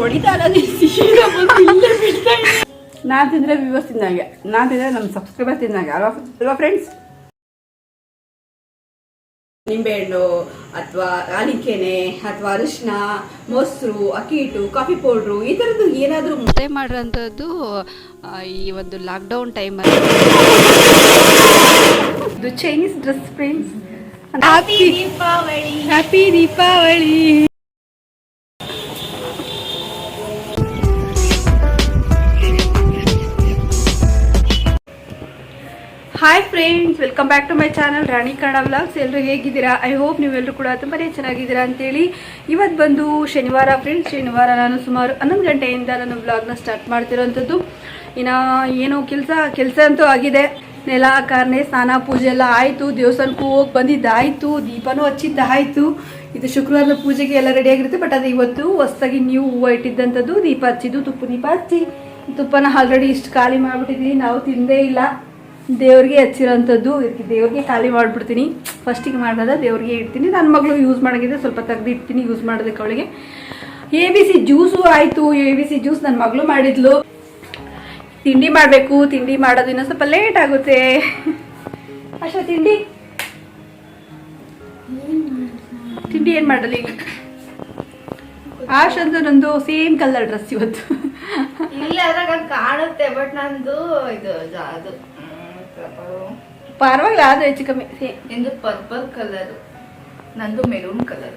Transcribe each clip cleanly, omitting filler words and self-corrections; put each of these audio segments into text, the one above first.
ಹೊಡಿತಾರ ನಾನು ತಿಂದರೆ ವ್ಯೂವರ್ಸ್ ತಿಂದಂಗೆ, ನಾನು ತಿಂದರೆ ನಮ್ಮ ಸಬ್ಸ್ಕ್ರೈಬರ್ ತಿಂದಂಗೆ ಅಲ್ವಾ ಫ್ರೆಂಡ್ಸ್. ನಿಂಬೆಹಣ್ಣು ಅಥವಾ ಆಲಿಕೆನೆ ಅಥವಾ ಅರಿಶಿನ, ಮೊಸರು, ಅಕ್ಕಿ ಹಿಟ್ಟು, ಕಾಫಿ ಪೌಡ್ರು ಈ ಥರದ್ದು ಏನಾದರೂ ಮುದ್ದೆ ಮಾಡಿರೋಂಥದ್ದು ಈ ಒಂದು ಲಾಕ್ಡೌನ್ ಟೈಮಲ್ಲಿ. ಇದು Chinese dress friends. Happy Deepavali, happy Deepavali. Hi friends, welcome back to my channel Rani Kannada vlogs. ಎಲ್ಲರೂ ಹೇಗಿದ್ದೀರಾ? ಐ ಹೋಪ್ ನೀವೆಲ್ಲರೂ ಕೂಡ ತುಂಬಾ ಚೆನ್ನಾಗಿದ್ದೀರಾ ಅಂತೇಳಿ. ಇವತ್ತು ಬಂದು ಶನಿವಾರ ಫ್ರೆಂಡ್ಸ್. ಶನಿವಾರ ನಾನು ಸುಮಾರು 11 ಗಂಟೆಯಿಂದ ನಾನು ವ್ಲಾಗ್ನ ಸ್ಟಾರ್ಟ್ ಮಾಡ್ತಿರೋಂಥದ್ದು. ಇನ್ನು ಏನೋ ಕೆಲಸ ಅಂತೂ ಆಗಿದೆ. ನೆಲ ಕಾರ್ನೆ, ಸ್ನಾನ, ಪೂಜೆ ಎಲ್ಲ ಆಯಿತು. ದೇವಸ್ಥಾನಕ್ಕೂ ಹೋಗಿ ಬಂದಿದ್ದಾಯಿತು. ದೀಪನೂ ಹಚ್ಚಿದ್ದಾಯಿತು. ಇದು ಶುಕ್ರವಾರದ ಪೂಜೆಗೆ ಎಲ್ಲ ರೆಡಿಯಾಗಿರುತ್ತೆ. ಬಟ್ ಅದು ಇವತ್ತು ಹೊಸದಾಗಿ ನೀವು ಹೂವು ಇಟ್ಟಿದ್ದಂಥದ್ದು. ದೀಪ ಹಚ್ಚಿದ್ದು, ದೀಪ ಹಚ್ಚಿ ತುಪ್ಪನ ಆಲ್ರೆಡಿ ಇಷ್ಟು ಖಾಲಿ ಮಾಡಿಬಿಟ್ಟಿದ್ದೀನಿ. ನಾವು ತಿಂದೇ ಇಲ್ಲ. ದೇವ್ರಿಗೆ ಹಚ್ಚಿರೋಂಥದ್ದು. ಇದಕ್ಕೆ ದೇವ್ರಿಗೆ ಖಾಲಿ ಮಾಡಿಬಿಡ್ತೀನಿ. ಫಸ್ಟಿಗೆ ಮಾಡಿದ ದೇವ್ರಿಗೆ ಇಡ್ತೀನಿ. ನನ್ನ ಮಗಳು ಯೂಸ್ ಮಾಡೋಗಿದೆ, ಸ್ವಲ್ಪ ತೆಗೆದು ಇಡ್ತೀನಿ ಯೂಸ್ ಮಾಡೋದಕ್ಕೆ. ಅವಳಿಗೆ ABC ಜ್ಯೂಸು ಆಯಿತು. ABC ಜ್ಯೂಸ್ ನನ್ನ ಮಗಳು ಮಾಡಿದ್ಲು. ತಿಂಡಿ ಮಾಡಬೇಕು. ತಿಂಡಿ ಮಾಡೋದು ಇನ್ನೂ ಸ್ವಲ್ಪ ಲೇಟ್ ಆಗುತ್ತೆ. ಅಷ್ಟೇ ತಿಂಡಿ ಏನು ಮಾಡಲ್ಲ ಈಗ. ಆಶಂದು ನಂದು ಸೇಮ್ ಕಲರ್ ಡ್ರೆಸ್ ಇವತ್ತು. ಇಲ್ಲ ಅದ್ರಾಗ ಕಾಣುತ್ತೆ, ಬಟ್ ನಂದು ಇದು ಅದು ಪರವಾಗಿಲ್ಲ, ಆದ್ರೆ ಹೆಚ್ಚು ಕಮ್ಮಿ. ನಿಂದು ಪರ್ಪಲ್ ಕಲರ್, ನಂದು ಮೆರೂನ್ ಕಲರ್.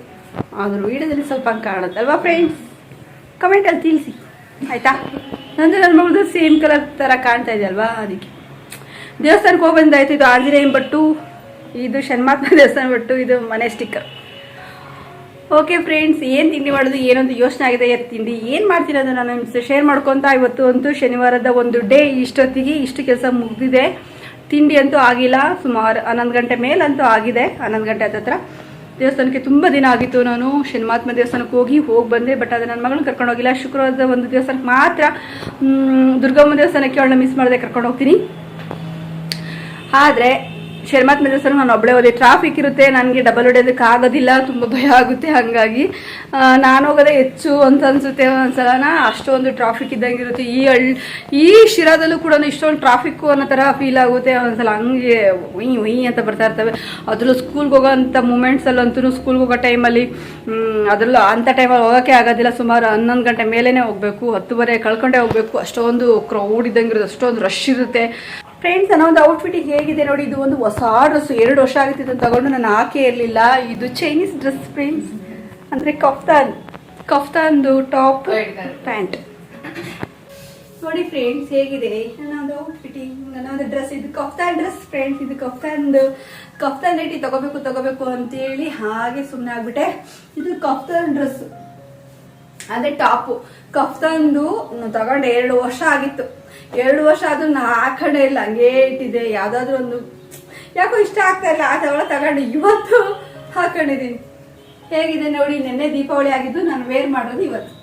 ಆದ್ರೂ ವಿಡಿಯೋದಲ್ಲಿ ಸ್ವಲ್ಪ ಕಾಣುತ್ತೆ ಅಲ್ವಾ ಫ್ರೆಂಡ್ಸ್? ಕಮೆಂಟಲ್ಲಿ ತಿಳಿಸಿ ಆಯ್ತಾ. ನಂದು ನನ್ನ ಮಗಳದು ಸೇಮ್ ಕಲರ್ ಥರ ಕಾಣ್ತಾ ಇದೆ ಅಲ್ವಾ? ಅದಕ್ಕೆ ದೇವಸ್ಥಾನಕ್ಕೆ ಹೋಗಿ ಬಂದಾಯ್ತು. ಇದು ಆಂಜನೇಯನ ಬಟ್ಟು, ಇದು ಶನ್ಮಾತ್ಮ ದೇವಸ್ಥಾನ ಬಟ್ಟು, ಇದು ಮನೆ ಸ್ಟಿಕ್ಕರ್. ಓಕೆ ಫ್ರೆಂಡ್ಸ್, ಏನು ತಿಂಡಿ ಮಾಡೋದು ಏನೊಂದು ಯೋಚನೆ ಆಗಿದೆ. ತಿಂಡಿ ಏನು ಮಾಡ್ತೀನಿ ಅದು ನಾನು ಶೇರ್ ಮಾಡ್ಕೊತಾ. ಇವತ್ತು ಅಂತೂ ಶನಿವಾರದ ಒಂದು ಡೇ. ಇಷ್ಟೊತ್ತಿಗೆ ಇಷ್ಟು ಕೆಲಸ ಮುಗಿದಿದೆ. ತಿಂಡಿ ಅಂತೂ ಆಗಿಲ್ಲ. ಸುಮಾರು 11 ಗಂಟೆ ಮೇಲಂತೂ ಆಗಿದೆ. 11 ಗಂಟೆ ಹತ್ರ ದೇವಸ್ಥಾನಕ್ಕೆ ತುಂಬ ದಿನ ಆಗಿತ್ತು. ನಾನು ಶನ್ಮಾತ್ಮ ದೇವಸ್ಥಾನಕ್ಕೆ ಹೋಗಿ ಬಂದೆ. ಬಟ್ ಅದು ನನ್ನ ಮಗಳನ್ನ ಕರ್ಕೊಂಡು ಹೋಗಿಲ್ಲ. ಶುಕ್ರವಾರದ ಒಂದು ದೇವಸ್ಥಾನಕ್ಕೆ ಮಾತ್ರ, ದುರ್ಗಮ್ಮ ದೇವಸ್ಥಾನಕ್ಕೆ ಅವಳನ್ನ ಮಿಸ್ ಮಾಡದೆ ಕರ್ಕೊಂಡು ಹೋಗ್ತೀನಿ. ಆದರೆ ಶನ್ಮಾತ್ಮ ದೇವಸ್ಥಾನ ನಾನು ಒಬ್ಬಳೇ ಹೋದೆ. ಟ್ರಾಫಿಕ್ ಇರುತ್ತೆ, ನನಗೆ ಡಬಲ್ ಹೊಡೆಯೋದಕ್ಕೆ ಆಗೋದಿಲ್ಲ, ತುಂಬ ಭಯ ಆಗುತ್ತೆ. ಹಾಗಾಗಿ ನಾನು ಹೋಗೋದೇ ಹೆಚ್ಚು ಅಂತ ಅನಿಸುತ್ತೆ. ಒಂದ್ಸಲನ ಅಷ್ಟೊಂದು ಟ್ರಾಫಿಕ್ ಇದ್ದಂಗೆ ಇರುತ್ತೆ. ಈ ಶಿರಾದಲ್ಲೂ ಕೂಡ ಇಷ್ಟೊಂದು ಟ್ರಾಫಿಕ್ಕು ಅನ್ನೋ ಥರ ಫೀಲ್ ಆಗುತ್ತೆ. ಒಂದ್ಸಲ ಹಂಗೆ ಒಯ್ ಅಂತ ಬರ್ತಾ ಇರ್ತವೆ. ಅದರಲ್ಲೂ ಸ್ಕೂಲ್ಗೆ ಹೋಗೋಂಥ ಮೂಮೆಂಟ್ಸಲ್ಲಂತೂ, ಸ್ಕೂಲ್ಗೆ ಹೋಗೋ ಟೈಮಲ್ಲಿ ಅದರಲ್ಲೂ ಅಂಥ ಟೈಮಲ್ಲಿ ಹೋಗೋಕ್ಕೆ ಆಗೋದಿಲ್ಲ. ಸುಮಾರು 11 ಗಂಟೆ ಮೇಲೇ ಹೋಗಬೇಕು. 10:30 ಕಳ್ಕೊಂಡೇ ಹೋಗಬೇಕು. ಅಷ್ಟೊಂದು ಕ್ರೌಡ್ ಇದ್ದಂಗೆ ಇರುತ್ತೆ, ಅಷ್ಟೊಂದು ರಶ್ ಇರುತ್ತೆ. ಫ್ರೆಂಡ್ಸ್, ನನ್ನ ಒಂದು ಔಟ್ಫಿಟ್ಟಿಗೆ ಹೇಗಿದೆ ನೋಡಿ. ಇದು ಒಂದು ಹೊಸ ಡ್ರೆಸ್, 2 ವರ್ಷ ಆಗಿತ್ತು ತಗೊಂಡು ನಾನು ಹಾಕೇ ಇರಲಿಲ್ಲ. ಇದು ಚೈನೀಸ್ ಡ್ರೆಸ್ ಫ್ರೆಂಡ್ಸ್, ಅಂದರೆ ಕಫ್ತಾನ್ದು ಟಾಪ್ ಪ್ಯಾಂಟ್ ನೋಡಿ ಫ್ರೆಂಡ್ಸ್ ಹೇಗಿದೆ ನನ್ನೊಂದು ಔಟ್ಫಿಟ್ಟಿಂಗ್, ನನ್ನೊಂದು ಡ್ರೆಸ್. ಇದು ಕಫ್ತಾನ್ ಡ್ರೆಸ್ ಫ್ರೆಂಡ್ಸ್. ಇದು ಕಫ್ತಾನ್ ರೇಟಿ ತಗೋಬೇಕು ಅಂತೇಳಿ ಹಾಗೆ ಸುಮ್ಮನೆ ಆಗ್ಬಿಟ್ಟೆ. ಇದು ಕಫ್ತಾನ್ ಡ್ರೆಸ್ ಅಂದರೆ ಟಾಪು. ಕಫ್ತಾನ್ದು ತಗೊಂಡು 2 ವರ್ಷ ಆಗಿತ್ತು. 2 ವರ್ಷ ಆದ್ರೂ ನಾ ಹಾಕೊಂಡೇ ಇಲ್ಲ, ಹಂಗೇ ಇಟ್ಟಿದ್ದೆ. ಯಾವುದಾದ್ರೂ ಒಂದು ಯಾಕೋ ಇಷ್ಟ ಆಗ್ತಾ ಇಲ್ಲ, ಅದೆಲ್ಲ ತಗೊಂಡು ಇವತ್ತು ಹಾಕೊಂಡಿದ್ದೀನಿ. ಹೇಗಿದೆ ನೋಡಿ. ನೆನ್ನೆ ದೀಪಾವಳಿ ಆಗಿದ್ದು, ನಾನು ವೇರ್ ಮಾಡೋದು ಇವತ್ತು.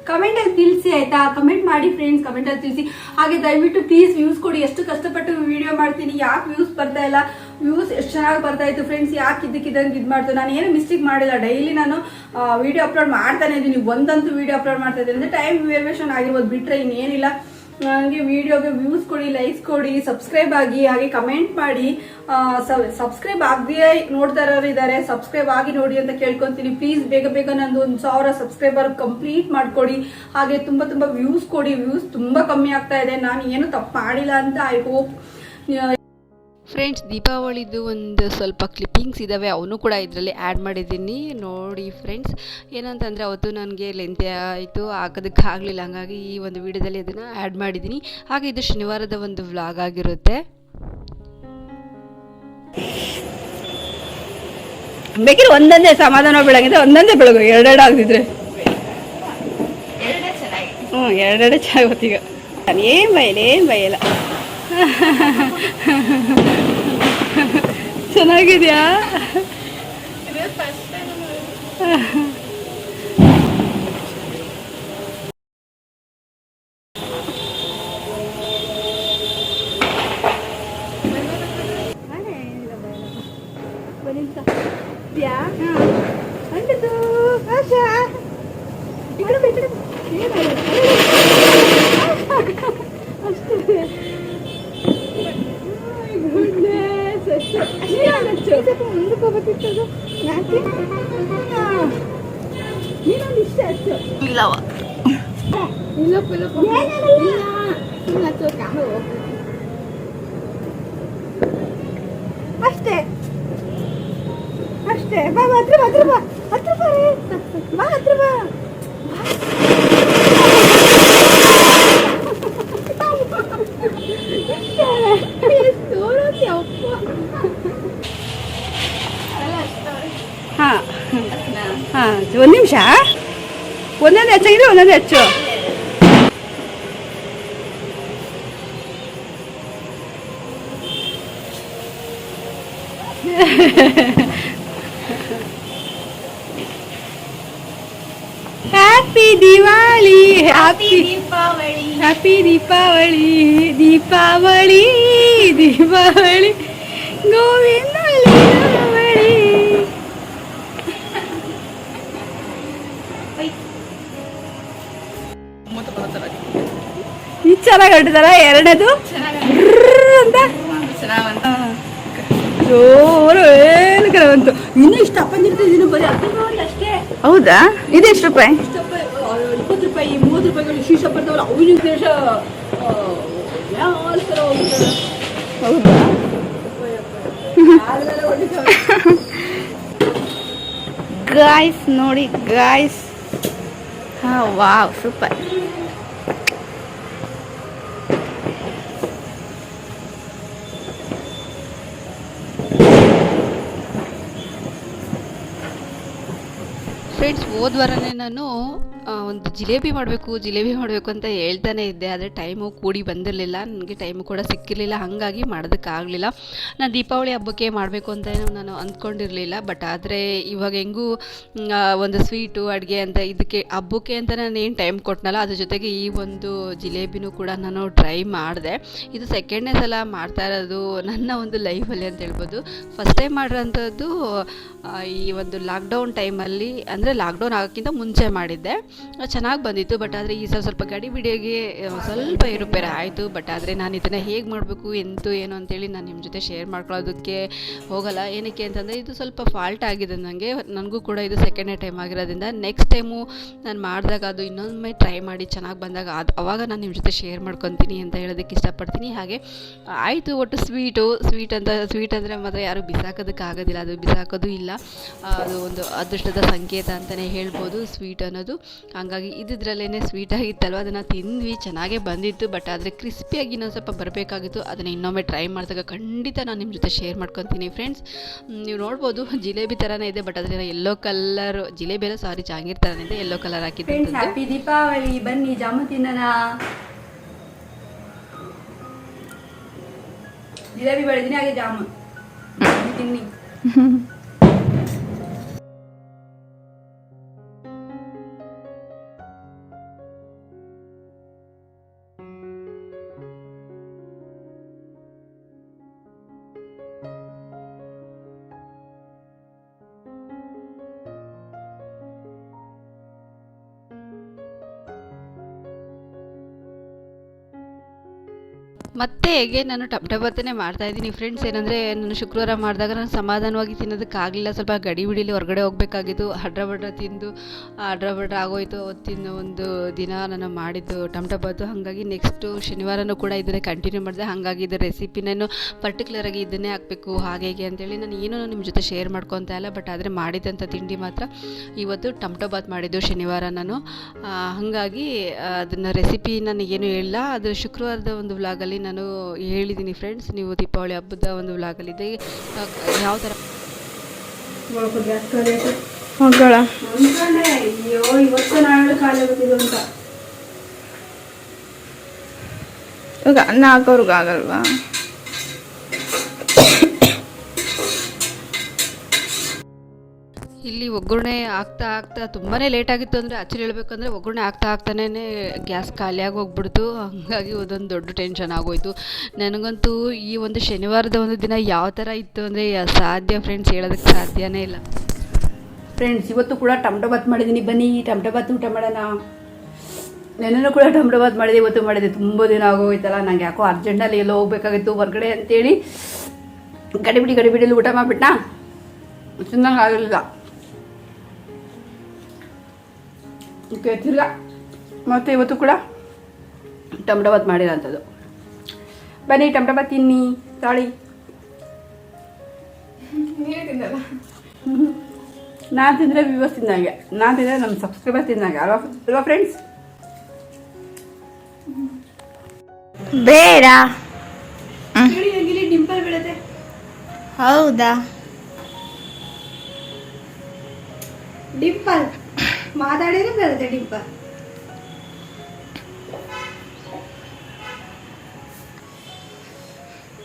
ಕಮೆಂಟಲ್ಲಿ ತಿಳಿಸಿ ಆಯ್ತಾ? ಕಮೆಂಟ್ ಮಾಡಿ ಫ್ರೆಂಡ್ಸ್, ಕಮೆಂಟಲ್ಲಿ ತಿಳಿಸಿ. ಹಾಗೆ ದಯವಿಟ್ಟು ಪ್ಲೀಸ್ ವ್ಯೂಸ್ ಕೊಡಿ. ಎಷ್ಟು ಕಷ್ಟಪಟ್ಟು ವಿಡಿಯೋ ಮಾಡ್ತೀನಿ, ಯಾಕೆ ವ್ಯೂಸ್ ಬರ್ತಾ ಇಲ್ಲ? ವ್ಯೂಸ್ ಎಷ್ಟು ಚೆನ್ನಾಗಿ ಬರ್ತಾ ಇತ್ತು ಫ್ರೆಂಡ್ಸ್. ಯಾಕೆ ಇದ್ದಕ್ಕಿದ್ದಂಗೆ ಇದು ಮಾಡ್ತು? ನಾನು ಏನು ಮಿಸ್ಟೇಕ್ ಮಾಡಿಲ್ಲ. ಡೈಲಿ ನಾನು ವಿಡಿಯೋ ಅಪ್ಲೋಡ್ ಮಾಡ್ತಾನೆ ಇದ್ದೀನಿ. ಒಂದಂತೂ ವಿಡಿಯೋ ಅಪ್ಲೋಡ್ ಮಾಡ್ತಾ ಇದ್ದೀನಿ ಅಂದರೆ ಟೈಮ್ ವೇರಿಯೇಷನ್ ಆಗಿರ್ಬೋದು, ಬಿಟ್ಟರೆ ಇನ್ನೇನಿಲ್ಲ. ನನಗೆ ವಿಡಿಯೋಗೆ ವ್ಯೂಸ್ ಕೊಡಿ, ಲೈಕ್ಸ್ ಕೊಡಿ, ಸಬ್ಸ್ಕ್ರೈಬ್ ಆಗಿ, ಹಾಗೆ ಕಮೆಂಟ್ ಮಾಡಿ. ಸಬ್ಸ್ಕ್ರೈಬ್ ಆಗದೆ ನೋಡ್ತಾ ಇರೋರು ಇದ್ದಾರೆ, ಸಬ್ಸ್ಕ್ರೈಬ್ ಆಗಿ ನೋಡಿ ಅಂತ ಕೇಳ್ಕೊತೀನಿ. ಪ್ಲೀಸ್ ಬೇಗ ನಂದು 1000 ಸಬ್ಸ್ಕ್ರೈಬರ್ ಕಂಪ್ಲೀಟ್ ಮಾಡ್ಕೊಡಿ. ಹಾಗೆ ತುಂಬ ವ್ಯೂಸ್ ಕೊಡಿ. ವ್ಯೂಸ್ ತುಂಬ ಕಮ್ಮಿ ಆಗ್ತಾ ಇದೆ. ನಾನು ಏನು ತಪ್ಪು ಮಾಡಿಲ್ಲ ಅಂತ ಐ ಹೋಪ್. ಫ್ರೆಂಡ್ಸ್, ದೀಪಾವಳಿದು ಒಂದು ಸ್ವಲ್ಪ ಕ್ಲಿಪ್ಪಿಂಗ್ಸ್ ಇದ್ದಾವೆ, ಅವನು ಕೂಡ ಇದರಲ್ಲಿ ಆ್ಯಡ್ ಮಾಡಿದ್ದೀನಿ ನೋಡಿ ಫ್ರೆಂಡ್ಸ್. ಏನಂತಂದರೆ ಅವತ್ತು ನನಗೆ ಲೆಂತೆ ಆಯಿತು, ಹಾಕೋದಕ್ಕಾಗಲಿಲ್ಲ. ಹಾಗಾಗಿ ಈ ಒಂದು ವಿಡಿಯೋದಲ್ಲಿ ಅದನ್ನು ಆ್ಯಡ್ ಮಾಡಿದ್ದೀನಿ. ಹಾಗೆ ಇದು ಶನಿವಾರದ ಒಂದು ವ್ಲಾಗ್ ಆಗಿರುತ್ತೆ. ಬೇಕಿದ್ರೆ ಒಂದೊಂದೇ ಸಮಾಧಾನ ಬೆಳಗಿದೆ, ಒಂದೊಂದೇ ಬೆಳಗು. 2 ಆಗ್ತಿದ್ರೆ 2 ಚೆನ್ನಾಗಿ ಗೊತ್ತೀಗ. ಏನು ಬೈಯಲ್ಲ. ಚೆನ್ನಾಗಿದ್ಯಾ? ಅಂಟಿತು ಆಶಾ ಇಲ್ಲವ ಅಷ್ಟೇ ಅಷ್ಟೇ. ಬಾ ಹತ್ರ ಬಾ ಹತ್ರ ಬಾ ಹತ್ರ ಬಾ ರೇ. ಬಾ ಹತ್ರ ಬಾ. ಹಾಂ ಹಾಂ, ಒಂದು ನಿಮಿಷ. ಒಂದೊಂದು ಹೆಚ್ಚಾಗಿದೆ, ಒಂದೊಂದು ಹೆಚ್ಚು. ಹ್ಯಾಪಿ ದಿವಾಳಿ, ಹ್ಯಾಪಿ ದೀಪಾವಳಿ, ಹ್ಯಾಪಿ ದೀಪಾವಳಿ, ದೀಪಾವಳಿ ದೀಪಾವಳಿ ಗೋವಿಂದ ದೀಪಾವಳಿ. ಇದು ಚೆನ್ನಾಗಿ ಹೊಟ್ಟಿದಾರ. ಎರಡನೇದು ಅಂತ ಜೋರು ಏನು ಕಡೆ ಬಂತು. ಇನ್ನೂ ಇಷ್ಟು ಅಪ್ಪಂದಿರ್ತಿದ್ದೀನಿ, ಬರೀ ಅಷ್ಟೇ. ಹೌದಾ? ಇದು ಎಷ್ಟು ರೂಪಾಯಿ? 20 ರೂಪಾಯಿ, 30 ರೂಪಾಯಿಗಳು ಶೀಶ ಬರ್ತಾವಲ್ಲ, ಅವಿನ ದೇಶ ಯಾವ ಥರ ಹೋಗ್ತಾರೆ. ಹೌದಾ? ಗಾಯ್ಸ್ ನೋಡಿ ಗಾಯ್ಸ್. ಹಾಂ, ವಾವ್, ಸೂಪರ್. ಫ್ರೆಂಡ್ಸ್, ಹೋದ ವಾರನೇ ನಾನು ಒಂದು ಜಿಲೇಬಿ ಮಾಡಬೇಕು ಅಂತ ಹೇಳ್ತಾನೆ ಇದ್ದೆ. ಆದರೆ ಟೈಮು ಕೂಡಿ ಬಂದಿರಲಿಲ್ಲ, ನನಗೆ ಟೈಮು ಕೂಡ ಸಿಕ್ಕಿರಲಿಲ್ಲ, ಹಾಗಾಗಿ ಮಾಡೋದಕ್ಕಾಗಲಿಲ್ಲ. ನಾನು ದೀಪಾವಳಿ ಹಬ್ಬಕ್ಕೆ ಮಾಡಬೇಕು ಅಂತ ನಾನು ಅಂದ್ಕೊಂಡಿರಲಿಲ್ಲ. ಬಟ್ ಆದರೆ ಇವಾಗ ಹೆಂಗೂ ಒಂದು ಸ್ವೀಟು ಅಡುಗೆ ಅಂತ ಇದಕ್ಕೆ ಹಬ್ಬಕ್ಕೆ ಅಂತ ನಾನು ಏನು ಟೈಮ್ ಕೊಟ್ಟನಲ್ಲ, ಅದ್ರ ಜೊತೆಗೆ ಈ ಒಂದು ಜಿಲೇಬಿನೂ ಕೂಡ ನಾನು ಟ್ರೈ ಮಾಡಿದೆ. ಇದು ಸೆಕೆಂಡ್ನೇ ಸಲ ಮಾಡ್ತಾ ಇರೋದು ನನ್ನ ಒಂದು ಲೈಫಲ್ಲಿ ಅಂತ ಹೇಳ್ಬೋದು. ಫಸ್ಟ್ ಟೈಮ್ ಮಾಡಿರೋಂಥದ್ದು ಈ ಒಂದು ಲಾಕ್ಡೌನ್ ಟೈಮಲ್ಲಿ, ಅಂದರೆ ಲಾಕ್ಡೌನ್ ಆಗೋಕ್ಕಿಂತ ಮುಂಚೆ ಮಾಡಿದ್ದೆ. ಚೆನ್ನಾಗಿ ಬಂದಿತ್ತು. ಬಟ್ ಆದರೆ ಈ ಸ್ವಲ್ಪ ಗಡಿಬಿಡಿಯಾಗಿ ಸ್ವಲ್ಪ ಏರುಪೇರು ಆಯಿತು. ಬಟ್ ಆದರೆ ನಾನು ಇದನ್ನು ಹೇಗೆ ಮಾಡಬೇಕು ಏನು ಅಂತೇಳಿ ನಾನು ನಿಮ್ಮ ಜೊತೆ ಶೇರ್ ಮಾಡ್ಕೊಳ್ಳೋದಕ್ಕೆ ಹೋಗಲ್ಲ. ಏನಕ್ಕೆ ಅಂತಂದರೆ ಇದು ಸ್ವಲ್ಪ ಫಾಲ್ಟ್ ಆಗಿದೆ ನನಗೂ ಕೂಡ. ಇದು ಸೆಕೆಂಡ್ನೇ ಟೈಮ್ ಆಗಿರೋದ್ರಿಂದ ನೆಕ್ಸ್ಟ್ ಟೈಮು ನಾನು ಮಾಡಿದಾಗ ಅದು ಇನ್ನೊಮ್ಮೆ ಟ್ರೈ ಮಾಡಿ ಚೆನ್ನಾಗಿ ಬಂದಾಗ ಅವಾಗ ನಾನು ನಿಮ್ಮ ಜೊತೆ ಶೇರ್ ಮಾಡ್ಕೊತೀನಿ ಅಂತ ಹೇಳೋದಕ್ಕೆ ಇಷ್ಟಪಡ್ತೀನಿ. ಹಾಗೆ ಆಯಿತು. ಒಟ್ಟು ಸ್ವೀಟ್ ಅಂದರೆ ಮಾತ್ರ ಯಾರು ಬಿಸಾಕೋದಕ್ಕಾಗೋದಿಲ್ಲ, ಅದು ಬಿಸಾಕೋದು ಇಲ್ಲ. ಅದು ಒಂದು ಅದೃಷ್ಟದ ಸಂಕೇತ ಅಂತಲೇ ಹೇಳ್ಬೋದು ಸ್ವೀಟ್ ಅನ್ನೋದು. ಹಾಗಾಗಿ ಇದ್ರಲ್ಲೇ ಸ್ವೀಟಾಗಿತ್ತಲ್ವ, ಅದನ್ನು ತಿಂದ್ವಿ, ಚೆನ್ನಾಗೇ ಬಂದಿತ್ತು. ಬಟ್ ಆದರೆ ಕ್ರಿಸ್ಪಿಯಾಗಿ ಇನ್ನೊಂದು ಸ್ವಲ್ಪ ಬರಬೇಕಾಗಿತ್ತು. ಅದನ್ನು ಇನ್ನೊಮ್ಮೆ ಟ್ರೈ ಮಾಡಿದಾಗ ಖಂಡಿತ ನಾನು ನಿಮ್ಮ ಜೊತೆ ಶೇರ್ ಮಾಡ್ಕೊತೀನಿ ಫ್ರೆಂಡ್ಸ್. ನೀವು ನೋಡ್ಬೋದು ಜಿಲೇಬಿ ಥರನೇ ಇದೆ. ಬಟ್ ಅದರ ಯೆಲ್ಲೋ ಕಲರ್ ಜಿಲೇಬಿ ಎಲ್ಲ ಜಾಂಗೀರ್ ಥರನೇ ಇದೆ, ಯೆಲ್ಲೋ ಕಲರ್ ಹಾಕಿದ್ದೆ. ಹ್ಯಾಪಿ ದೀಪಾವಳಿ, ಬನ್ನಿ ಜಾಮೂನ್ ತಿನ್ನೋಣ. ಜಿಲೇಬಿ ಬೆಳೆದಿನಿ, ಹಾಗೆ ಜಾಮೂನ್ ತಿನ್ನಿ. ಮತ್ತೆ ಹೇಗೆ ನಾನು ಟಮಟಬಾತನೇ ಮಾಡ್ತಾಯಿದ್ದೀನಿ ಫ್ರೆಂಡ್ಸ್. ಏನಂದರೆ ನಾನು ಶುಕ್ರವಾರ ಮಾಡಿದಾಗ ನಾನು ಸಮಾಧಾನವಾಗಿ ತಿನ್ನೋದಕ್ಕಾಗಲಿಲ್ಲ. ಸ್ವಲ್ಪ ಗಡಿಬಿಡಿಲಿ ಹೊರಗಡೆ ಹೋಗಬೇಕಾಗಿತ್ತು. ಹಡ್ರ ತಿಂದು ಆಗೋಯ್ತು. ಅವತ್ತಿನ ಒಂದು ದಿನ ನಾನು ಮಾಡಿದ್ದು ಟಮಟಬಾತು. ಹಾಗಾಗಿ ನೆಕ್ಸ್ಟು ಶನಿವಾರನೂ ಕೂಡ ಇದನ್ನೇ ಕಂಟಿನ್ಯೂ ಮಾಡಿದೆ. ಹಾಗಾಗಿ ಇದು ರೆಸಿಪಿನೂ ಪರ್ಟಿಕ್ಯುಲರಾಗಿ ಇದನ್ನೇ ಹಾಕಬೇಕು ಹಾಗೆ ಅಂತೇಳಿ ನಾನು ಏನೂ ನಿಮ್ಮ ಜೊತೆ ಶೇರ್ ಮಾಡ್ಕೊತಾ ಇಲ್ಲ. ಬಟ್ ಆದರೆ ಮಾಡಿದಂಥ ತಿಂಡಿ ಮಾತ್ರ ಇವತ್ತು ಟಮಟಬಾತ್ ಮಾಡಿದ್ದು ಶನಿವಾರ ನಾನು. ಹಾಗಾಗಿ ಅದನ್ನು ರೆಸಿಪಿ ನನಗೇನು ಹೇಳಿಲ್ಲ. ಅದು ಶುಕ್ರವಾರದ ಒಂದು ವ್ಲಾಗಲ್ಲಿ ನಾನು ಹೇಳಿದ್ದೀನಿ ಫ್ರೆಂಡ್ಸ್. ನೀವು ದೀಪಾವಳಿ ಹಬ್ಬದ ಒಂದು ವ್ಲಾಗಲ್ಲಿದೆ ಯಾವ ಥರ ಮಗಳ ಅಯ್ಯೋ ಇವತ್ತು ನಾಳೆ ಖಾಲಿ ಆಗುತ್ತಿದ್ದು ಅಂತ. ಇವಾಗ ಅನ್ನ ಹಾಕೋರ್ಗೆ ಆಗಲ್ವಾ? ಇಲ್ಲಿ ಒಗ್ಗರಣೆ ಆಗ್ತಾ ತುಂಬಾ ಲೇಟಾಗಿತ್ತು. ಅಂದರೆ ಆ್ಯಕ್ಚುಲಿ ಹೇಳ್ಬೇಕಂದ್ರೆ ಒಗ್ಗರಣೆ ಆಗ್ತಾನೇ ಗ್ಯಾಸ್ ಖಾಲಿಯಾಗಿ ಹೋಗ್ಬಿಡ್ತು. ಹಾಗಾಗಿ ಅದೊಂದು ದೊಡ್ಡ ಟೆನ್ಷನ್ ಆಗೋಯ್ತು ನನಗಂತೂ. ಈ ಒಂದು ಶನಿವಾರದ ಒಂದು ದಿನ ಯಾವ ಥರ ಇತ್ತು ಅಂದರೆ ಸಾಧ್ಯ ಫ್ರೆಂಡ್ಸ್, ಹೇಳೋದಕ್ಕೆ ಸಾಧ್ಯನೇ ಇಲ್ಲ. ಫ್ರೆಂಡ್ಸ್ ಇವತ್ತು ಕೂಡ ಟಮಟೊ ಬಾತ್ ಮಾಡಿದ್ದೀನಿ, ಬನ್ನಿ ಟಮಟೊ ಬಾತ್ ಊಟ ಮಾಡೋಣ. ನೆನ್ನೆನೂ ಕೂಡ ಟೊಮಟೊ ಮಾಡಿದೆ, ಇವತ್ತು ಮಾಡಿದೆ. ತುಂಬ ದಿನ ಆಗೋಯ್ತಲ್ಲ, ನಂಗೆ ಯಾಕೋ ಅರ್ಜೆಂಟಲ್ಲಿ ಎಲ್ಲೋ ಹೋಗ್ಬೇಕಾಗಿತ್ತು ಹೊರಗಡೆ ಅಂತೇಳಿ ಗಡಿಬಿಡಿಲಿ ಊಟ ಮಾಡಿಬಿಟ್ನಾ, ತಿನ್ನಂಗೆ ಆಗಲಿಲ್ಲ. ಓಕೆ, ತಿರ್ಗಾ ಮತ್ತು ಇವತ್ತು ಕೂಡ ಟೊಮಟೊ ಬಾತ್ ಮಾಡಿರೋಂಥದ್ದು. ಬನ್ನಿ ಟೊಮಟೊ ಬಾತ್ ತಿನ್ನಿ, ತಾಳಿ. ನಾನು ತಿಂದರೆ ವ್ಯೂವರ್ಸ್ ತಿಂದಂಗೆ, ನಾನು ತಿಂದರೆ ನಮ್ಮ ಸಬ್ಸ್ಕ್ರೈಬರ್ ತಿಂದಂಗೆ ಅಲ್ವಾ ಫ್ರೆಂಡ್ಸ್? ಬೇಡ. ಡಿಂಪಲ್ ಬೀಳುತ್ತೆ. ಹೌದಾ? ಡಿಂಪಲ್ ಮಾತಾಡಿದ್ರೆ ಬರುತ್ತೆ ಡಿಂಪಲ್.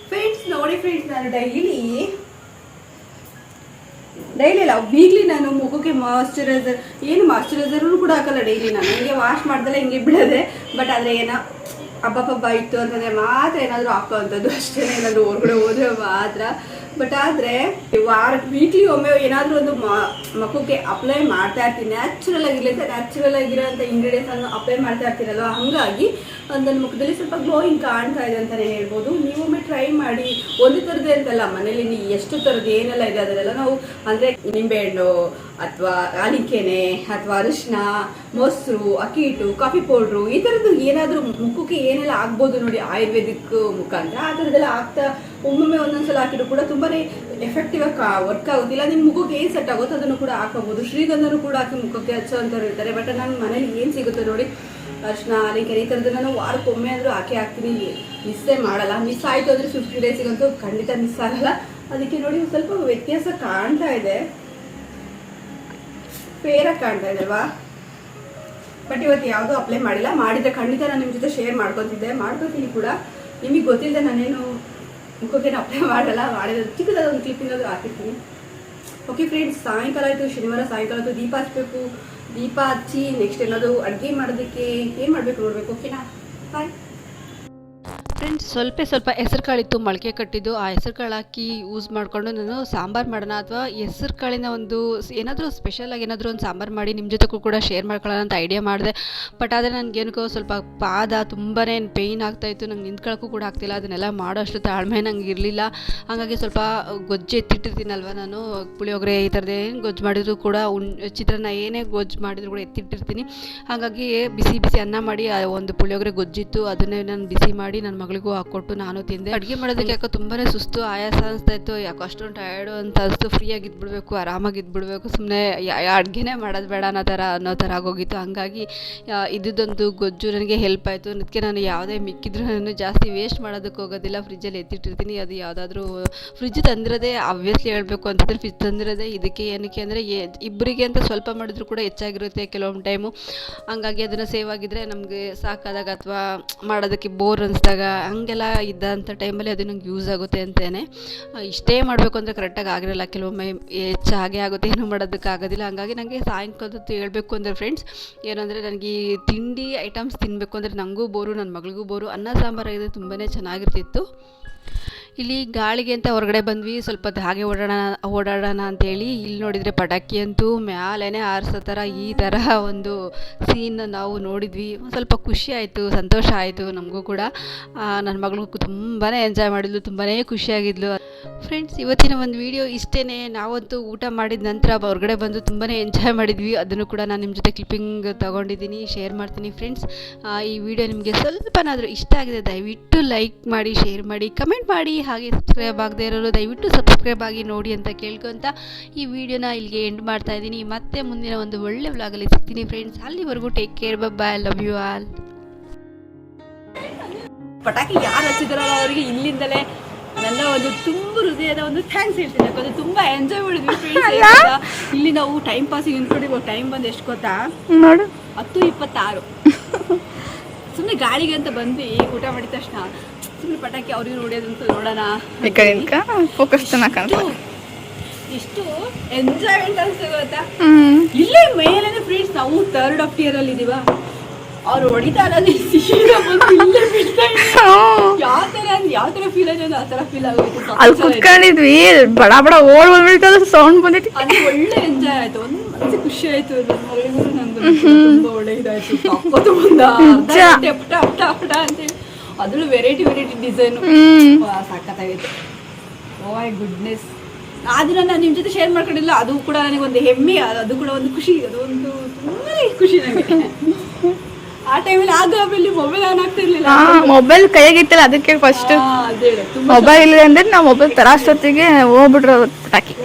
ಫ್ರೆಂಡ್ಸ್ ನೋಡಿ ಫ್ರೆಂಡ್ಸ್, ನಾನು ಡೈಲಿ ಅಲ್ಲ, ವೀಕ್ಲಿ ನಾನು ಮುಖಕ್ಕೆ ಮಾಯ್ಶ್ಚರೈಸರು ಕೂಡ ಹಾಕಲ್ಲ ಡೈಲಿ. ನಾನು ಹಿಂಗೆ ವಾಶ್ ಮಾಡ್ದಲ್ಲ ಹಿಂಗೆ ಬಿಡೋದೆ. ಬಟ್ ಆದರೆ ಏನೋ ಹಬ್ಬ ಇತ್ತು ಅಂತಂದರೆ ಮಾತ್ರ ಏನಾದರೂ ಹಾಕೋವಂಥದ್ದು ಅಷ್ಟೇ, ಏನಾದರೂ ಹೊರಗಡೆ ಹೋದರೆ ಮಾತ್ರ. ಬಟ್ ಆದರೆ ವೀಕ್ಲಿ ಒಮ್ಮೆ ಏನಾದರೂ ಒಂದು ಮುಖಕ್ಕೆ ಅಪ್ಲೈ ಮಾಡ್ತಾ ಇರ್ತೀನಿ. ನ್ಯಾಚುರಲ್ ಆಗಿರೋಂಥ ಇಂಗ್ರೀಡಿಯೆಂಟ್ಸನ್ನು ಅಪ್ಲೈ ಮಾಡ್ತಾ ಇರ್ತೀರಲ್ವ, ಹಾಗಾಗಿ ನನ್ನ ಮುಖದಲ್ಲಿ ಸ್ವಲ್ಪ ಗ್ಲೋಯಿಂಗ್ ಕಾಣ್ತಾ ಇದೆ ಅಂತಲೇ ಹೇಳ್ಬೋದು. ನೀವೊಮ್ಮೆ ಟ್ರೈ ಮಾಡಿ. ಒಂದು ಥರದ್ದೇ ಅಂತಲ್ಲ, ಮನೇಲಿ ನೀವು ಎಷ್ಟು ಥರದ್ದು ಏನೆಲ್ಲ ಇದೆ ಅದನ್ನೆಲ್ಲ ನಾವು ಅಂದರೆ ನಿಂಬೆಹಣ್ಣು ಅಥವಾ ಆಲಿಕೆನೆ ಅಥವಾ ಅರಿಶಿನ, ಮೊಸರು, ಅಕ್ಕಿ ಹಿಟ್ಟು, ಕಾಫಿ ಪೌಡ್ರು, ಈ ಥರದ್ದು ಏನಾದರೂ ಮುಖಕ್ಕೆ ಏನೆಲ್ಲ ಆಗ್ಬೋದು ನೋಡಿ ಆಯುರ್ವೇದಿಕ್ ಮುಖಾಂತರ, ಆ ಥರದ್ದೆಲ್ಲ ಆಗ್ತಾ ಒಮ್ಮೊಮ್ಮೆ ಒಂದೊಂದ್ಸಲ ಹಾಕಿದ್ರು ಕೂಡ ತುಂಬಾ ಎಫೆಕ್ಟಿವ್ ಆಗಿ ವರ್ಕ್ ಆಗೋದಿಲ್ಲ. ನಿಮ್ಮ ಮುಖಕ್ಕೆ ಏನು ಸೆಟ್ ಆಗುತ್ತೋ ಅದನ್ನು ಕೂಡ ಹಾಕೋಬೋದು. ಶ್ರೀಗಂಧನೂ ಕೂಡ ಹಾಕಿ ಮುಖಕ್ಕೆ ಹಚ್ಚೋಂಥವ್ರು ಇರ್ತಾರೆ. ಬಟ್ ನನ್ನ ಮನೇಲಿ ಏನು ಸಿಗುತ್ತೆ ನೋಡಿ, ಅರಿಶಿನ, ಆಲಿಕೆನೆ, ಈ ಥರದ್ದು ನಾನು ವಾರಕ್ಕೊಮ್ಮೆ ಆದರೂ ಹಾಕ್ತೀನಿ, ಮಿಸ್ಸೇ ಮಾಡಲ್ಲ. ಮಿಸ್ ಆಯಿತು ಅಂದರೆ 50 ಡೇಸಿಗಂತೂ ಖಂಡಿತ ಮಿಸ್ ಆಗಲ್ಲ. ಅದಕ್ಕೆ ನೋಡಿ ಸ್ವಲ್ಪ ವ್ಯತ್ಯಾಸ ಕಾಣ್ತಾ ಇದೆ, ಫೇರಾಗಿ ಕಾಣ್ತಾ ಇದೆ ಅಲ್ವಾ? ಬಟ್ ಇವತ್ತು ಯಾವುದೂ ಅಪ್ಲೈ ಮಾಡಿಲ್ಲ. ಮಾಡಿದರೆ ಖಂಡಿತ ನಾನು ನಿಮ್ಮ ಜೊತೆ ಶೇರ್ ಮಾಡ್ಕೊತೀನಿ ಕೂಡ. ನಿಮಗೆ ಗೊತ್ತಿಲ್ಲದೆ ನಾನೇನು ಮುಖಕ್ಕೆ ಅಪ್ಲೈ ಮಾಡಲ್ಲ. ಮಾಡಿದ್ರೆ ಚಿಕ್ಕದಾದ ಒಂದು ಕ್ಲಿಪ್ಪಿಂಗ್ ಹಾಕಿರ್ತೀನಿ. ಓಕೆ ಫ್ರೆಂಡ್ಸ್, ಸಾಯಂಕಾಲ ಆಯಿತು, ಶನಿವಾರ ಸಾಯಂಕಾಲ ಆಯಿತು. ದೀಪ ಹಚ್ಚಬೇಕು. ದೀಪ ಹಚ್ಚಿ ನೆಕ್ಸ್ಟ್ ಏನಾದರೂ ಅಡುಗೆ ಮಾಡೋದಕ್ಕೆ ಏನು ಮಾಡಬೇಕು ನೋಡಬೇಕು. ಓಕೆನಾ? Bye friends. ಸ್ವಲ್ಪ ಹೆಸರು ಕಾಳಿತ್ತು ಮೊಳಕೆ ಕಟ್ಟಿದ್ದು, ಆ ಹೆಸರು ಕಾಳು ಹಾಕಿ ಯೂಸ್ ಮಾಡಿಕೊಂಡು ನಾನು ಸಾಂಬಾರು ಮಾಡೋಣ ಅಥವಾ ಹೆಸರು ಕಾಳಿನ ಒಂದು ಏನಾದರೂ ಸ್ಪೆಷಲಾಗಿ ಏನಾದರೂ ಒಂದು ಸಾಂಬಾರು ಮಾಡಿ ನಿಮ್ಮ ಜೊತೆಗೂ ಕೂಡ ಶೇರ್ ಮಾಡ್ಕೊಳ್ಳೋಣ ಅಂತ ಐಡಿಯಾ ಮಾಡಿದೆ. ಬಟ್ ಆದರೆ ನನಗೇನಕ್ಕೋ ಸ್ವಲ್ಪ ಪಾದ ತುಂಬಾ ಪೇಯ್ನ್ ಆಗ್ತಾಯಿತ್ತು, ನಂಗೆ ನಿಂತ್ಕೊಳ್ಳೋಕ್ಕೂ ಕೂಡ ಆಗ್ತಿಲ್ಲ. ಅದನ್ನೆಲ್ಲ ಮಾಡೋ ಅಷ್ಟು ತಾಳ್ಮೆ ನಂಗೆ ಇರಲಿಲ್ಲ. ಹಾಗಾಗಿ ಸ್ವಲ್ಪ ಗೊಜ್ಜು ಎತ್ತಿಟ್ಟಿರ್ತೀನಲ್ವ ನಾನು, ಪುಳಿಯೋಗರೆ ಈ ಥರದ್ದು ಏನು ಗೊಜ್ಜು ಮಾಡಿದ್ರು ಕೂಡ ಚಿತ್ರಾನ್ನ ಏನೇ ಗೊಜ್ಜು ಮಾಡಿದ್ರು ಕೂಡ ಎತ್ತಿಟ್ಟಿರ್ತೀನಿ. ಹಾಗಾಗಿ ಬಿಸಿ ಅನ್ನ ಮಾಡಿ ಒಂದು ಪುಳಿಯೋಗರೆ ಗೊಜ್ಜಿತ್ತು, ಅದನ್ನೇ ನಾನು ಬಿಸಿ ಮಾಡಿ ನನ್ನ ಮಗಳಿಗೂ ಹಾಕ್ಕೊಟ್ಟು ನಾನು ತಿಂದೆ. ಅಡುಗೆ ಮಾಡೋದಕ್ಕೆ ಯಾಕೋ ತುಂಬಾ ಸುಸ್ತು, ಆಯಾಸ ಅನಿಸ್ತಾ ಇತ್ತು. ಯಾಕೋ ಅಷ್ಟೊಂದು ಟಯರ್ಡು ಅಂತ ಅನಿಸ್ತು. ಫ್ರೀಯಾಗಿ ಇದ್ಬಿಡ್ಬೇಕು, ಆರಾಮಾಗಿ ಇದ್ಬಿಡ್ಬೇಕು, ಸುಮ್ಮನೆ ಅಡುಗೆನೇ ಮಾಡೋದು ಬೇಡ ಅನ್ನೋ ಥರ ಆಗೋಗಿತ್ತು. ಹಾಗಾಗಿ ಇದ್ದೊಂದು ಗೊಜ್ಜು ನನಗೆ ಹೆಲ್ಪ್ ಆಯಿತು. ಅದಕ್ಕೆ ನಾನು ಯಾವುದೇ ಮಿಕ್ಕಿದ್ರೂ ನಾನು ಜಾಸ್ತಿ ವೇಸ್ಟ್ ಮಾಡೋದಕ್ಕೆ ಹೋಗೋದಿಲ್ಲ, ಫ್ರಿಜ್ಜಲ್ಲಿ ಎತ್ತಿಟ್ಟಿರ್ತೀನಿ. ಅದು ಯಾವುದಾದ್ರೂ ಫ್ರಿಜ್ ತಂದಿರೋದೇ ಆಬ್ವಿಯಸ್ಲಿ ಹೇಳಬೇಕು ಅಂತಂದರೆ ಫ್ರಿಜ್ ತಂದಿರೋದೇ ಇದಕ್ಕೆ. ಏನಕ್ಕೆ ಅಂದರೆ ಇಬ್ಬರಿಗೆ ಅಂತ ಸ್ವಲ್ಪ ಮಾಡಿದ್ರು ಕೂಡ ಹೆಚ್ಚಾಗಿರುತ್ತೆ ಕೆಲವೊಂದು ಟೈಮು. ಹಂಗಾಗಿ ಅದನ್ನು ಸೇವ್ ಆಗಿದ್ದರೆ ನಮಗೆ ಸಾಕಾದಾಗ ಅಥವಾ ಮಾಡೋದಕ್ಕೆ ಬೋರ್ ಅನಿಸಿದಾಗ ಹಂಗೆಲ್ಲ ಇದ್ದಂಥ ಟೈಮಲ್ಲಿ ಅದು ನಂಗೆ ಯೂಸ್ ಆಗುತ್ತೆ ಅಂತಲೇ. ಇಷ್ಟೇ ಮಾಡಬೇಕು ಅಂದರೆ ಕರೆಕ್ಟಾಗಿ ಆಗಿರಲ್ಲ, ಕೆಲವೊಮ್ಮೆ ಹೆಚ್ಚಾಗೆ ಆಗುತ್ತೆ, ಏನೂ ಮಾಡೋದಕ್ಕಾಗೋದಿಲ್ಲ. ಹಾಗಾಗಿ ನನಗೆ ಸಾಯಂಕಾಲದ್ದು ಹೇಳ್ಬೇಕು ಅಂದರೆ ಫ್ರೆಂಡ್ಸ್ ಏನಂದರೆ, ನನಗೆ ಈ ತಿಂಡಿ ಐಟಮ್ಸ್ ತಿನ್ನಬೇಕು ಅಂದರೆ ನನಗೂ ಬೋರು, ನನ್ನ ಮಗಳಿಗೂ ಬೋರು. ಅನ್ನ ಸಾಂಬಾರು ಆಗಿದ್ರೆ ತುಂಬಾ ಚೆನ್ನಾಗಿರ್ತಿತ್ತು. ಇಲ್ಲಿ ಗಾಳಿಗೆ ಅಂತ ಹೊರಗಡೆ ಬಂದ್ವಿ, ಸ್ವಲ್ಪ ಹಾಗೆ ಓಡಾಡೋಣ ಅಂತೇಳಿ. ಇಲ್ಲಿ ನೋಡಿದರೆ ಪಟಾಕಿ ಅಂತೂ ಮ್ಯಾಲೇನೆ ಹಾರಿಸೋ ಥರ ಈ ಥರ ಒಂದು ಸೀನ್ ನಾವು ನೋಡಿದ್ವಿ. ಸ್ವಲ್ಪ ಖುಷಿ ಆಯಿತು, ಸಂತೋಷ ಆಯಿತು ನಮಗೂ ಕೂಡ. ನನ್ನ ಮಗಳಿಗೂ ತುಂಬಾ ಎಂಜಾಯ್ ಮಾಡಿದ್ಲು, ತುಂಬಾ ಖುಷಿಯಾಗಿದ್ಲು. ಫ್ರೆಂಡ್ಸ್, ಇವತ್ತಿನ ಒಂದು ವಿಡಿಯೋ ಇಷ್ಟೇ. ನಾವಂತೂ ಊಟ ಮಾಡಿದ ನಂತರ ಹೊರಗಡೆ ಬಂದು ತುಂಬಾ ಎಂಜಾಯ್ ಮಾಡಿದ್ವಿ. ಅದನ್ನು ಕೂಡ ನಾನು ನಿಮ್ಮ ಜೊತೆ ಕ್ಲಿಪ್ಪಿಂಗ್ ತೊಗೊಂಡಿದ್ದೀನಿ, ಶೇರ್ ಮಾಡ್ತೀನಿ. ಫ್ರೆಂಡ್ಸ್, ಈ ವಿಡಿಯೋ ನಿಮಗೆ ಸ್ವಲ್ಪನಾದರೂ ಇಷ್ಟ ಆಗಿದೆ ದಯವಿಟ್ಟು ಲೈಕ್ ಮಾಡಿ, ಶೇರ್ ಮಾಡಿ, ಕಮೆಂಟ್ ಮಾಡಿ. ಹಾಗೆ ಸಬ್ಸ್ಕ್ರೈಬ್ ಆಗದೆ ಇರೋರು ದಯವಿಟ್ಟು ಸಬ್ಸ್ಕ್ರೈಬ್ ಆಗಿ ನೋಡಿ ಅಂತ ಕೇಳ್ಕೊಂತ ಈ ವಿಡಿಯೋನ ಇಲ್ಲಿಗೆ ಎಂಡ್ ಮಾಡ್ತಾ ಇದ್ದೀನಿ. ಮತ್ತೆ ಮುಂದಿನ ಒಂದು ಒಳ್ಳೆ ವ್ಲಾಗಲ್ಲಿ ಸಿಗ್ತೀನಿ ಫ್ರೆಂಡ್ಸ್. ಅಲ್ಲಿವರೆಗೂ take care, bye, love you all. ಪಟಾಕಿ ಯಾರು ಹಚ್ಚಿದಾರಲ್ಲ ಅವರಿಗೆ ಇಲ್ಲಿಂದಲೇ ನನ್ನ ಒಂದು ತುಂಬ ಹೃದಯದ ಒಂದು ಥ್ಯಾಂಕ್ಸ್ ಹೇಳ್ತೀನಿ. ಯಾಕಂದರೆ ತುಂಬ ಎಂಜಾಯ್ ಮಾಡಿದ್ವಿ ಫ್ರೆಂಡ್ಸ್. ಇಲ್ಲಿ ನಾವು ಟೈಮ್ ಪಾಸಿಗೆ ನಿಂತ್ಕೊಂಡಿವಾಗ ಟೈಮ್ ಬಂದು ಎಷ್ಟು ಗೊತ್ತಾ, ನೋಡು 10:26. ಸುಮ್ಮನೆ ಗಾಳಿಗೆ ಅಂತ ಬಂದ್ವಿ, ಊಟ ಮಾಡಿದ ತಕ್ಷಣ ಸುಮ್ಮನೆ ಪಟಾಕಿ ಅವ್ರಿಗೆ ನೋಡೋದಂತ ನೋಡೋಣ. ಫೋಕಸ್ ಚೆನ್ನಾಗಿ ಎಷ್ಟು ಎಂಜಾಯ್ಮೆಂಟ್ ಅನ್ಸ್ತದೆ ಗೊತ್ತಾ. ಇಲ್ಲೇ ಮೇಲೇನೆ ಫ್ರೆಂಡ್ಸ್, ನಾವು 3rd of tier ಅಲ್ಲಿ ಇದೀವ. ಅವ್ರು ಹೊಡಿತಾ ಯಾವ ತರ ಫೀಲ್ ಆಗಿದೆ ಆ ತರ ಫೀಲ್ ಆಗೋಯ್ತು. ಅಲ್ಲಿ ಕುತ್ಕೊಂಡಿದ್ವಿ, ಬಡ ಓಡ್ ಬಂದ್ಬಿಡ್ತದ, ಸೌಂಡ್ ಬಂದಿತ್ತು. ಅದು ಒಳ್ಳೆ ಎಂಜಾಯ್ ಆಯ್ತು, ಒಂದು ಮನಸ್ಸಿಗೆ ಖುಷಿ ಆಯ್ತು. ನನ್ನ ಮಗಳಿಗೂ ನಂಗೆ ತುಂಬ ಒಳ್ಳೆ ಒಳ್ಳೆ ಇದಾಯ್ತು ತಕ್ಕೋತು ಬಂದ ಅರ್ಧ ಗಂಟೆ ಪಟ ಪಟ ಪಟ ಅಂತೇಳಿ ಅದ್ರಲ್ಲೂ ವೆರೈಟಿ ಡಿಸೈನು ಸಖತ್ತಾಗೈತೆ. Oh my goodness. ಆ ದಿನ ನಾನು ನಿಮ್ಮ ಜೊತೆ ಶೇರ್ ಮಾಡ್ಕೊಂಡಿಲ್ಲ, ಅದು ಕೂಡ ನನಗೆ ಒಂದು ಹೆಮ್ಮೆ, ಅದು ಕೂಡ ಒಂದು ಖುಷಿ, ಅದೊಂದು ತುಂಬಾ ಖುಷಿ ನನಗೆ. ಆ ಟೈಮಲ್ಲಿ ಆಮೇಲೆ ಮೊಬೈಲ್ ಆನ್ ಆಗ್ತಾ ಇರ್ಲಿಲ್ಲ, ಮೊಬೈಲ್ ಕೈಯಾಗಿತ್ತಲ್ಲ ಅದಕ್ಕೆ ಫಸ್ಟ್ ಮೊಬೈಲ್ ಇಲ್ಲ ಅಂದ್ರೆ ನಾವು ಮೊಬೈಲ್ ತರಾಷ್ಟೊತ್ತಿಗೆ ಹೋಗ್ಬಿಟ್ರು ಪಟಾಕಿ.